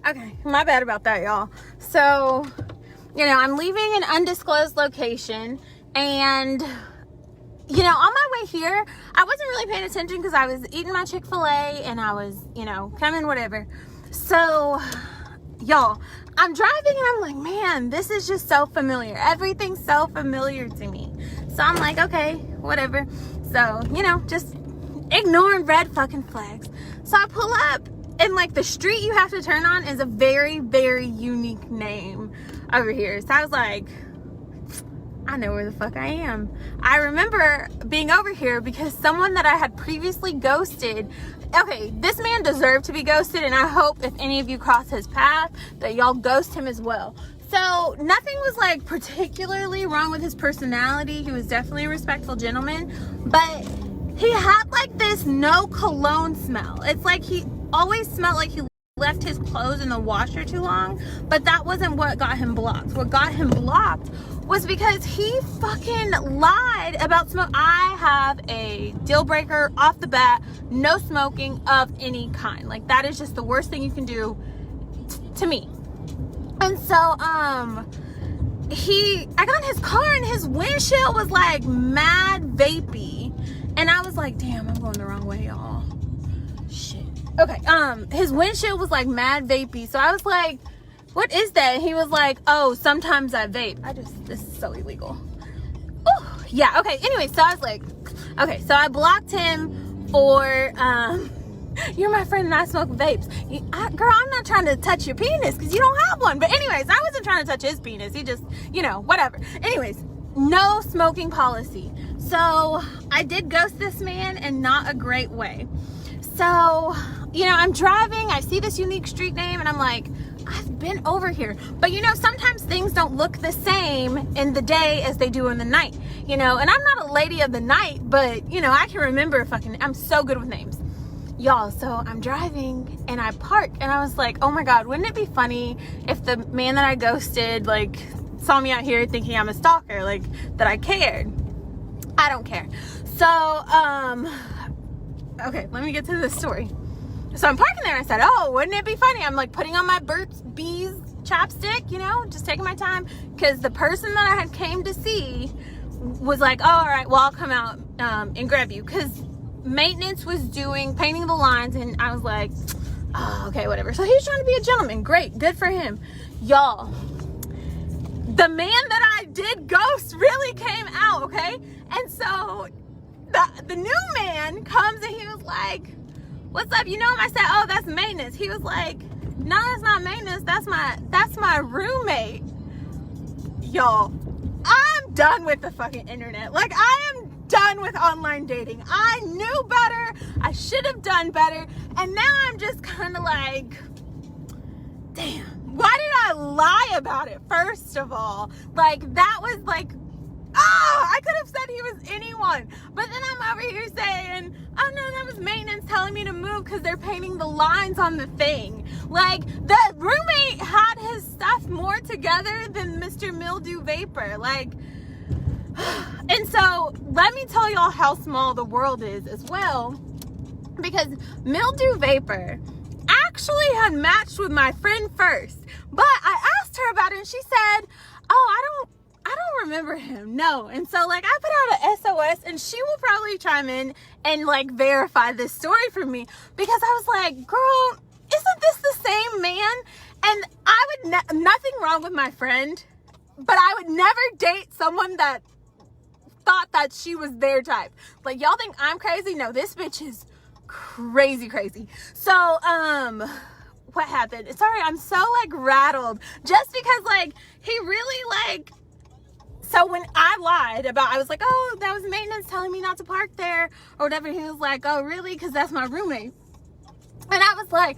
Okay, my bad about that, y'all. So, I'm leaving an undisclosed location, and, on my way here, I wasn't really paying attention because I was eating my Chick-fil-A, and I was, coming, whatever. So, y'all, I'm driving, and I'm like, man, this is just so familiar. Everything's so familiar to me. So, I'm like, okay, whatever. So, just ignoring red fucking flags. So, I pull up. And, the street you have to turn on is a very, very unique name over here. So I was like, I know where the fuck I am. I remember being over here because someone that I had previously ghosted. Okay, this man deserved to be ghosted, and I hope if any of you cross his path that y'all ghost him as well. So nothing was, particularly wrong with his personality. He was definitely a respectful gentleman. But he had, this no cologne smell. It's like he always smelled like he left his clothes in the washer too long, but that wasn't what got him blocked. What got him blocked was because he fucking lied about smoke. I have a deal breaker off the bat: no smoking of any kind. That is just the worst thing you can do to me. And so I got in his car, and his windshield was mad vapey, and I was like, damn, I'm going the wrong way, y'all. Shit. Okay, his windshield was mad vapey. So I was like, what is that? And he was like, oh, sometimes I vape. This is so illegal. Oh, yeah, okay. Anyway, so I was like, okay, so I blocked him for, you're my friend and I smoke vapes. Girl, I'm not trying to touch your penis because you don't have one. But anyways, I wasn't trying to touch his penis. He just, whatever. Anyways, no smoking policy. So I did ghost this man in not a great way. So, I'm driving, I see this unique street name, and I'm like, I've been over here. But, sometimes things don't look the same in the day as they do in the night, and I'm not a lady of the night, but, I can remember I'm so good with names. Y'all, so I'm driving, and I park, and I was like, oh my God, wouldn't it be funny if the man that I ghosted, saw me out here thinking I'm a stalker, that I cared. I don't care. So, okay, let me get to this story. So I'm parking there, and I said, oh, wouldn't it be funny? I'm putting on my Burt's Bees chapstick, just taking my time, because the person that I had came to see was like, oh, all right, well, I'll come out and grab you, because maintenance was painting the lines, and I was like, oh, okay, whatever. So he's trying to be a gentleman. Great, good for him. Y'all, the man that I did ghost really came out, okay? And so the new man comes, and he was like, what's up? You know him? I said, oh, that's maintenance. He was like, no, that's not maintenance. That's my roommate. Y'all, I'm done with the fucking internet. I am done with online dating. I knew better. I should have done better. And now I'm just kind of like, damn, why did I lie about it? First of all, that was I could have said he was anyone, but then I'm over here saying, oh no, that was maintenance telling me to move because they're painting the lines on the thing. The roommate had his stuff more together than Mr. Mildew Vapor. And so let me tell y'all how small the world is as well, because Mildew Vapor actually had matched with my friend first, but I asked her about it, and she said, oh, I don't remember him, no. And so I put out a SOS, and she will probably chime in and verify this story for me, because I was like, girl, isn't this the same man? And I would nothing wrong with my friend, but I would never date someone that thought that she was their type. Y'all think I'm crazy? No, this bitch is crazy. So what happened? Sorry, I'm so rattled, just because he really so when I lied about, I was like, oh, that was maintenance telling me not to park there or whatever. He was like, oh, really? Because that's my roommate. And I was like,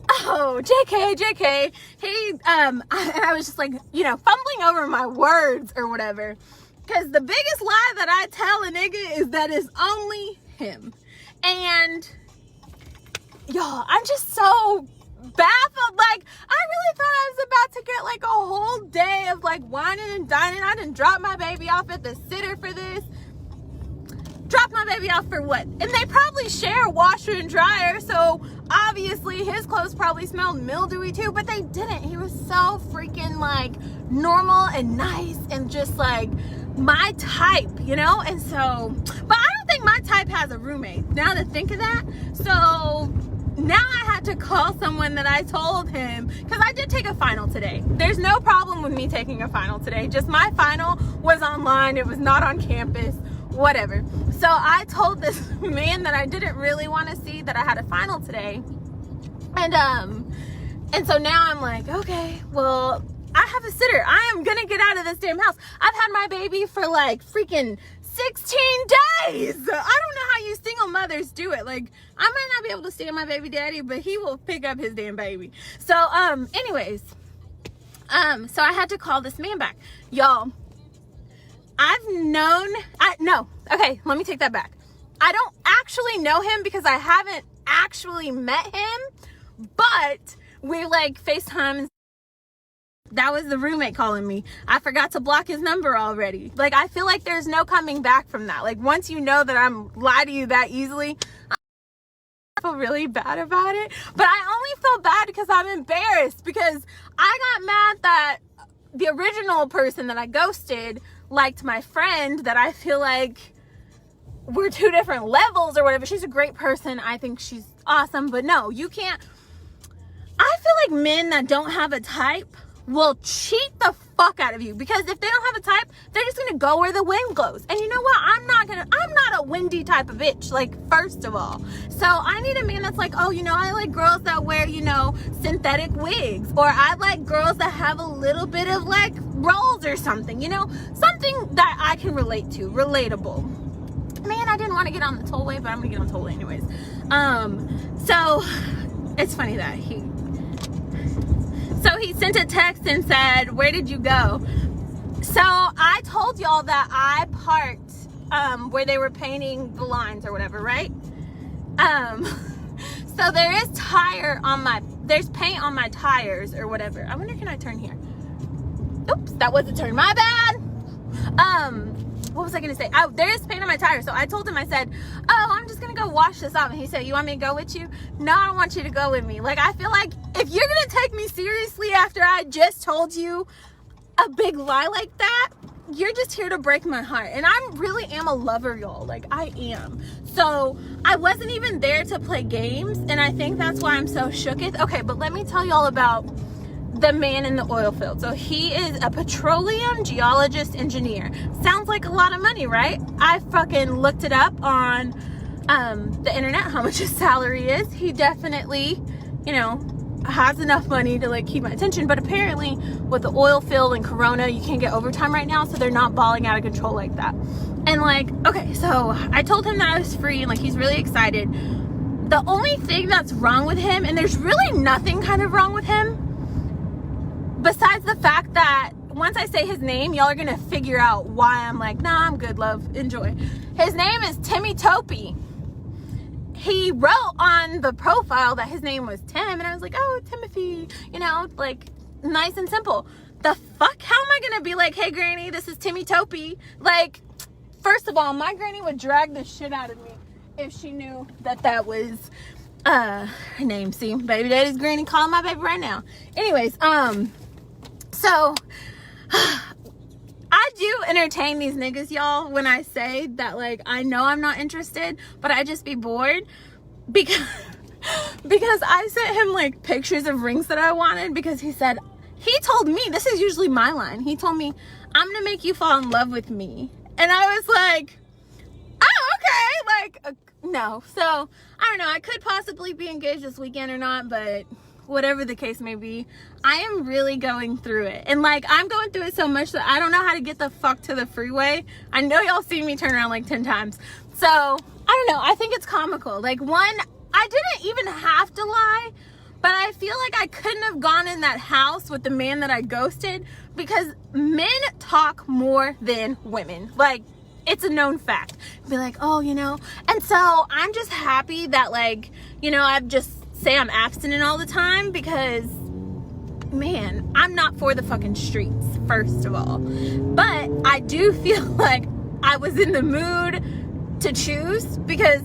oh, JK. And I was just fumbling over my words or whatever. Because the biggest lie that I tell a nigga is that it's only him. And y'all, I'm just so baffled. I really thought I was about to get a whole day of whining and dining. I didn't drop my baby off at the sitter for this. Drop my baby off for what? And they probably share a washer and dryer, so obviously his clothes probably smelled mildewy too, but they didn't. He was so freaking like normal and nice and just like my type, you know? And so, but I don't think my type has a roommate, now to think of that. So now I had to call someone that I told him, because I did take a final today. There's no problem with me taking a final today. Just my final was online. It was not on campus, whatever. So I told this man that I didn't really want to see that I had a final today. And so now I'm like, okay, well, I have a sitter. I am gonna get out of this damn house. I've had my baby for like freaking 16 days. I don't know how you single mothers do it. Like, I might not be able to stand my baby daddy, but he will pick up his damn baby. So, anyways, so I had to call this man back. Y'all, okay, let me take that back. I don't actually know him because I haven't actually met him, but we like FaceTime. That was the roommate calling me. I forgot to block his number already. Like, I feel like there's no coming back from that. Like, once you know that I'm lie to you that easily, I feel really bad about it. But I only feel bad because I'm embarrassed, because I got mad that the original person that I ghosted liked my friend that I feel like we're two different levels or whatever. She's a great person. I think she's awesome. But no, you can't. I feel like men that don't have a type will cheat the fuck out of you, because if they don't have a type, they're just gonna go where the wind blows. And you know what? I'm not a windy type of bitch, like, first of all. So I need a man that's like, oh, you know, I like girls that wear, you know, synthetic wigs, or I like girls that have a little bit of like rolls or something, you know, something that I can relate to, relatable. Man, I didn't want to get on the tollway, but I'm gonna get on the tollway anyways. So it's funny that he sent a text and said, where did you go? So I told y'all that I parked where they were painting the lines or whatever, right? So there is there's paint on my tires or whatever. I wonder, can I turn here? Oops, that was a turn, my bad. What was I gonna say? Oh, there is paint on my tires. So I told him, I said, oh, I'm just gonna go wash this off. And he said, you want me to go with you? No, I don't want you to go with me. Like, I feel like if you're gonna take me seriously after I just told you a big lie like that, you're just here to break my heart. And I really am a lover, y'all. Like, I am. So I wasn't even there to play games, and I think that's why I'm so shooketh. Okay, but let me tell y'all about the man in the oil field. So he is a petroleum geologist engineer. Sounds like a lot of money, right? I fucking looked it up on the internet, how much his salary is. He definitely, you know, has enough money to like keep my attention, but apparently with the oil field and Corona, you can't get overtime right now, so they're not balling out of control like that. And like, okay, so I told him that I was free, and like, he's really excited. The only thing that's wrong with him, and there's really nothing kind of wrong with him, besides the fact that once I say his name, y'all are gonna figure out why I'm like, nah, I'm good, love, enjoy. His name is Timmy Topi. He wrote on the profile that his name was Tim, and I was like, oh, Timothy, you know, like, nice and simple. The fuck? How am I gonna be like, hey, granny, this is Timmy Topi? Like, first of all, my granny would drag the shit out of me if she knew that that was her name. See, baby daddy's granny calling my baby right now. Anyways, so I do entertain these niggas, y'all, when I say that, like, I know I'm not interested, but I just be bored, because I sent him like pictures of rings that I wanted, because he told me, this is usually my line, he told me, I'm gonna make you fall in love with me. And I was like, oh, okay, like, no. So I don't know, I could possibly be engaged this weekend or not, but whatever the case may be, I am really going through it. And like, I'm going through it so much that I don't know how to get the fuck to the freeway. I know y'all seen me turn around like 10 times. So I don't know, I think it's comical. Like, one, I didn't even have to lie, but I feel like I couldn't have gone in that house with the man that I ghosted, because men talk more than women. Like, it's a known fact. Be like, oh, you know. And so I'm just happy that, like, you know, I'm abstinent all the time, because, man, I'm not for the fucking streets, first of all. But I do feel like I was in the mood to choose, because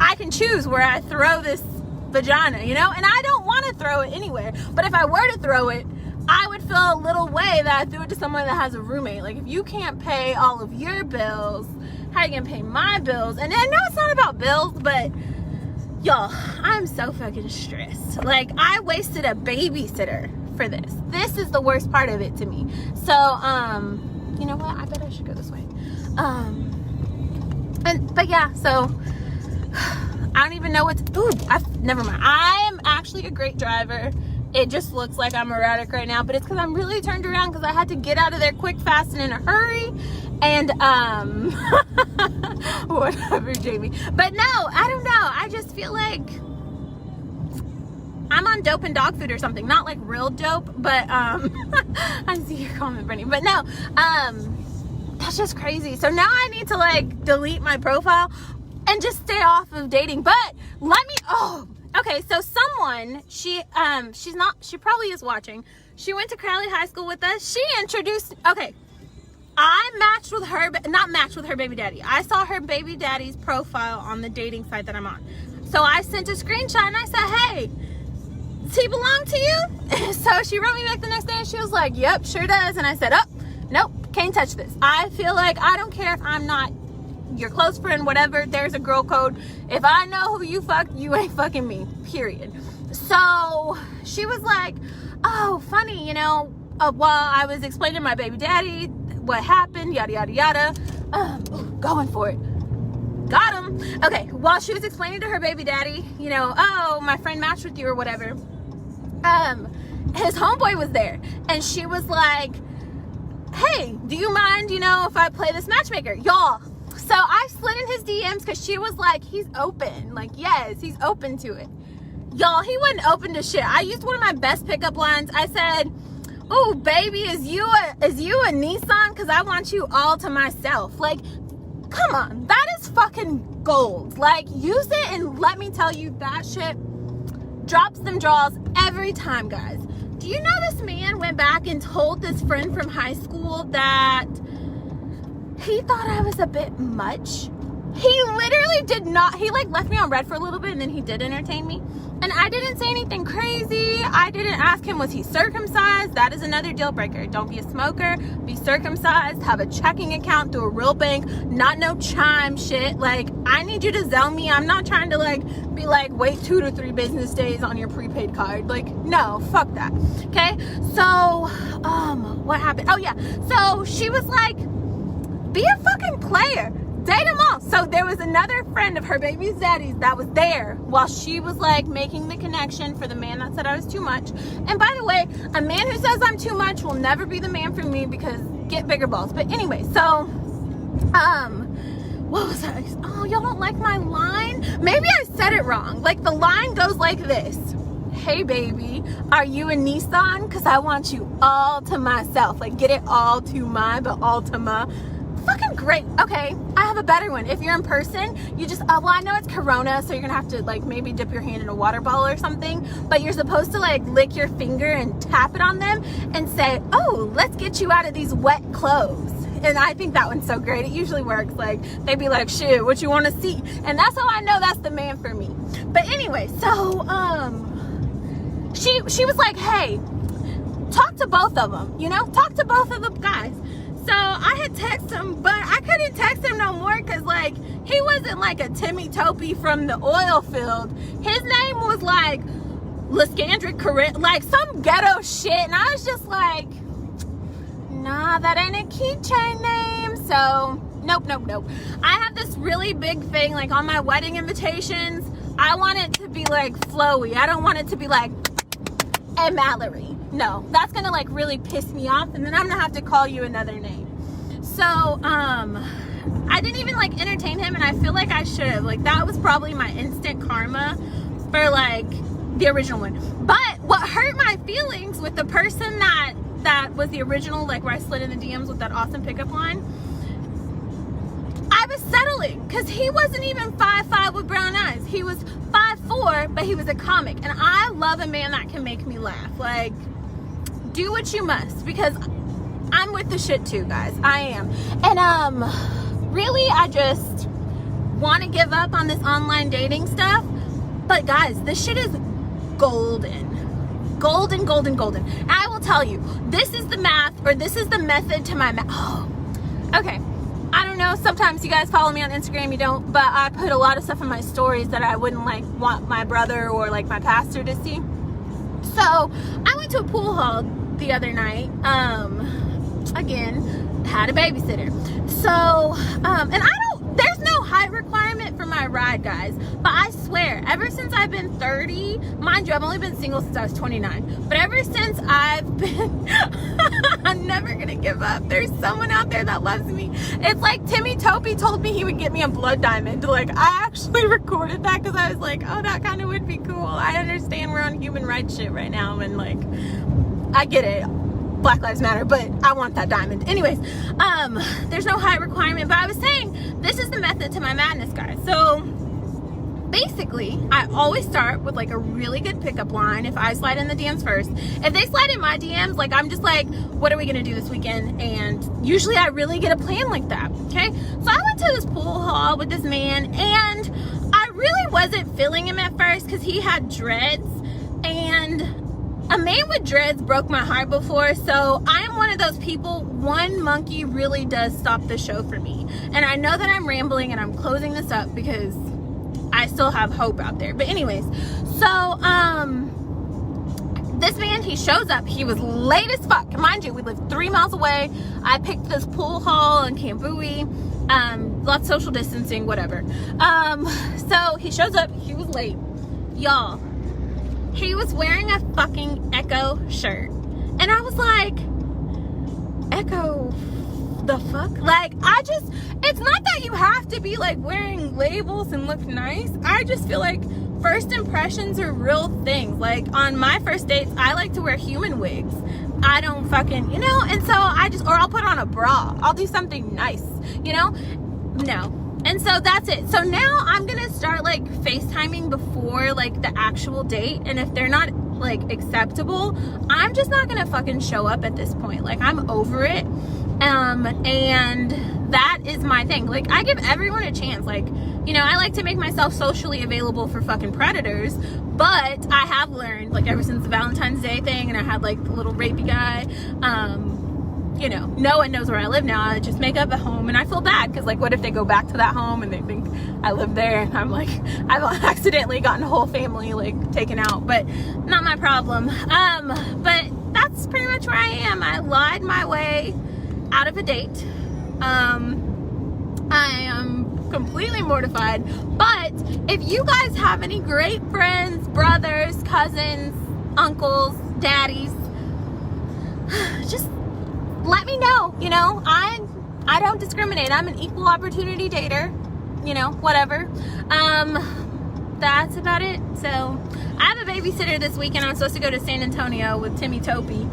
I can choose where I throw this vagina, you know? And I don't want to throw it anywhere. But if I were to throw it, I would feel a little way that I threw it to someone that has a roommate. Like, if you can't pay all of your bills, how are you gonna pay my bills? And I know it's not about bills, but y'all, I'm so fucking stressed. Like, I wasted a babysitter for this. This is the worst part of it to me. So, you know what? I bet I should go this way. But yeah, so I don't even know what to, never mind. I'm actually a great driver. It just looks like I'm erratic right now, but it's because I'm really turned around because I had to get out of there quick, fast, and in a hurry. And, whatever, Jamie. But no, I don't know. I just feel like I'm on dope and dog food or something. Not like real dope, but, I see your comment, Brittany. But no, that's just crazy. So now I need to, like, delete my profile and just stay off of dating. But let me, okay, so someone, she probably is watching. She went to Crowley High School with us. She introduced, okay, I matched with her, not matched with her baby daddy. I saw her baby daddy's profile on the dating site that I'm on. So I sent a screenshot and I said, hey, does he belong to you? So she wrote me back the next day and she was like, yep, sure does. And I said, oh, nope, can't touch this. I feel like I don't care if I'm not your close friend, whatever, there's a girl code. If I know who you fuck, you ain't fucking me, period. So she was like, oh, funny, you know, while I was explaining to my baby daddy what happened, yada, yada, yada, going for it. Got him. Okay, while she was explaining to her baby daddy, you know, oh, my friend matched with you or whatever, his homeboy was there. And she was like, hey, do you mind, you know, if I play this matchmaker? Y'all. So I slid in his DMs because she was like, he's open. Like, yes, he's open to it. Y'all, he wasn't open to shit. I used one of my best pickup lines. I said, oh, baby, is you a Nissan? Because I want you all to myself. Like, come on. That is fucking gold. Like, use it and let me tell you, that shit drops them draws every time, guys. Do you know this man went back and told this friend from high school that he thought I was a bit much? He literally did not. He like left me on red for a little bit and then he did entertain me. And I didn't say anything crazy. I didn't ask him, was he circumcised? That is another deal breaker. Don't be a smoker. Be circumcised. Have a checking account through a real bank. Not no chime shit. Like, I need you to Zelle me. I'm not trying to like be like, wait 2 to 3 business days on your prepaid card. Like, no, fuck that. Okay. So, what happened? Oh yeah. So she was like, be a fucking player. Date them all. So there was another friend of her baby's daddy's that was there while she was like making the connection for the man that said I was too much. And by the way, a man who says I'm too much will never be the man for me because get bigger balls. But anyway, so what was I? Oh, y'all don't like my line? Maybe I said it wrong. Like, the line goes like this. Hey baby, are you a Nissan? Because I want you all to myself. Like, get it all to my, but all to my. Fucking great. Okay, I have a better one. If you're in person, you just, well, I know it's Corona, so you're gonna have to like maybe dip your hand in a water bottle or something, but you're supposed to like lick your finger and tap it on them and say, oh, let's get you out of these wet clothes. And I think that one's so great. It usually works. Like, they'd be like, shit, what you want to see? And that's how I know that's the man for me. But anyway, so she was like, hey, talk to both of them, you know, talk to both of the guys. So I had texted him, but I couldn't text him no more because, like, he wasn't like a Timmy Topi from the oil field. His name was like Leskandric Corinne, like some ghetto shit. And I was just like, nah, that ain't a keychain name. So nope. I have this really big thing, like on my wedding invitations, I want it to be like flowy. I don't want it to be like, hey, Mallory. No, that's gonna like really piss me off, and then I'm gonna have to call you another name. So I didn't even like entertain him, and I feel like I should have. Like, that was probably my instant karma for like the original one. But what hurt my feelings with the person that was the original, like where I slid in the DMs with that awesome pickup line, I was settling because he wasn't even 5'5" with brown eyes. He was 5'4", but he was a comic, and I love a man that can make me laugh. Like, do what you must, because I'm with the shit too, guys. I am. And really, I just want to give up on this online dating stuff, But guys, this shit is golden. Golden, golden, golden. And I will tell you, this is the math, or this is the method to my math. Oh, okay. I don't know, sometimes you guys follow me on Instagram, you don't, but I put a lot of stuff in my stories that I wouldn't like want my brother or like my pastor to see. So I went to a pool hall the other night. Again, had a babysitter. So, and there's no height requirement for my ride, guys. But I swear, ever since I've been 30, mind you, I've only been single since I was 29. But ever since I've been, I'm never gonna give up. There's someone out there that loves me. It's like Timmy Topi told me he would get me a blood diamond. Like, I actually recorded that because I was like, oh, that kind of would be cool. I understand we're on human rights shit right now, and like, I get it. Black Lives Matter, but I want that diamond. Anyways, there's no height requirement, but I was saying this is the method to my madness, guys. So basically, I always start with like a really good pickup line if I slide in the DMs first. If they slide in my DMs, like I'm just like, what are we gonna do this weekend? And usually I really get a plan like that, okay? So I went to this pool hall with this man, and I really wasn't feeling him at first because he had dreads, and a man with dreads broke my heart before, so I am one of those people, one monkey really does stop the show for me. And I know that I'm rambling and I'm closing this up because I still have hope out there. But anyways, so this man, he shows up. He was late as fuck. Mind you, we live 3 miles away. I picked this pool hall in Kambui. Lots of social distancing, whatever. So he shows up. He was late. Y'all, he was wearing a fucking Echo shirt. And I was like, Echo, the fuck? Like, it's not that you have to be like wearing labels and look nice. I just feel like first impressions are real things. Like on my first dates, I like to wear human wigs. I don't fucking, and so or I'll put on a bra. I'll do something nice, No. And so that's it. So now I'm gonna start like FaceTiming before like the actual date, and if they're not like acceptable, I'm just not gonna fucking show up at this point. Like, I'm over it. And that is my thing. Like, I give everyone a chance. Like, I like to make myself socially available for fucking predators, but I have learned, like, ever since the Valentine's Day thing, and I had like the little rapey guy, no one knows where I live now. I just make up a home, and I feel bad because, like, what if they go back to that home and they think I live there, and I'm like, I've accidentally gotten a whole family like taken out, but not my problem. But that's pretty much where I am. I lied my way out of a date. I am completely mortified, but if you guys have any great friends, brothers, cousins, uncles, daddies, just let me know. I don't discriminate. I'm an equal opportunity dater, whatever. That's about it. So I have a babysitter this weekend. I'm supposed to go to San Antonio with Timmy Topi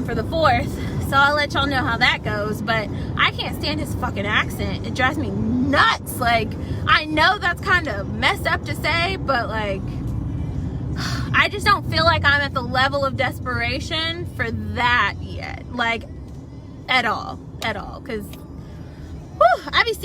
for the 4th, so I'll let y'all know how that goes. But I can't stand his fucking accent. It drives me nuts. Like, I know that's kind of messed up to say, but like, I just don't feel like I'm at the level of desperation for that yet. Like, at all, because I be seeing